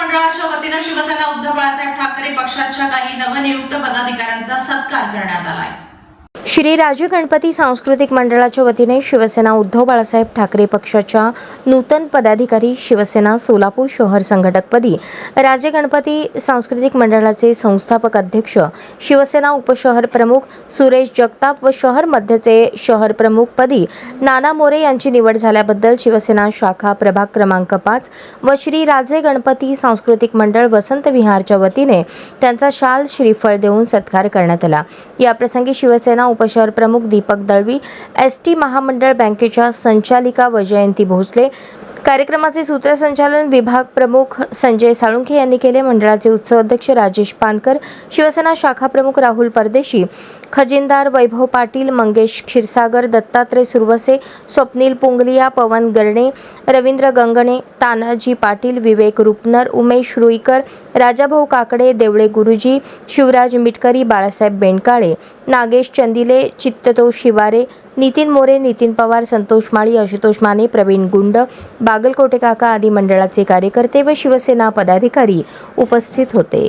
मंडळाच्या वतीने शिवसेना उद्धव बाळासाहेब ठाकरे पक्षाच्या काही नवनियुक्त पदाधिकाऱ्यांचा सत्कार करण्यात आलाय। श्री राजे गणपती सांस्कृतिक मंडळाच्या वतीने शिवसेना उद्धव बाळासाहेब ठाकरे पक्षाच्या नूतन पदाधिकारी शिवसेना सोलापूर शहर संघटकपदी राजे गणपती सांस्कृतिक मंडळाचे संस्थापक अध्यक्ष शिवसेना उपशहर प्रमुख सुरेश जगताप व शहर मध्यचे शहर प्रमुख पदी नाना मोरे यांची निवड झाल्याबद्दल शिवसेना शाखा प्रभाग क्रमांक 5 व श्री राजे गणपती सांस्कृतिक मंडळ वसंत विहारच्या वतीने त्यांचा शाल श्रीफळ देऊन सत्कार करण्यात आला। याप्रसंगी शिवसेना उपशहर प्रमुख दीपक दळवी, एसटी महामंडळ बँकेच्या संचालिका वैजयंती भोसले, कार्यक्रमाचे सूत्रसंचालन विभाग प्रमुख संजय साळुंखे यांनी केले। मंडळाचे उत्सव अध्यक्ष राजेश पानकर, शिवसेना शाखा प्रमुख राहुल परदेशी, खजिनदार वैभव पाटील, मंगेश क्षीरसागर, दत्तात्रय सुरवसे, स्वप्नील पुंगलिया, पवन गरणे, रवींद्र गंगणे, तानाजी पाटील, विवेक रुपनर, उमेश रुईकर, राजाभाऊ काकडे, देवळे गुरुजी, शिवराज मिटकरी, बाळासाहेब बेंडकाळे, नागेश चंदिले, चित्ततोष शिवारे, नितीन मोरे, नितीन पवार, संतोष माळी, आशुतोष माने, प्रवीण गुंड, बागलकोटे काका आदी मंडळाचे कार्यकर्ते व शिवसेना पदाधिकारी उपस्थित होते।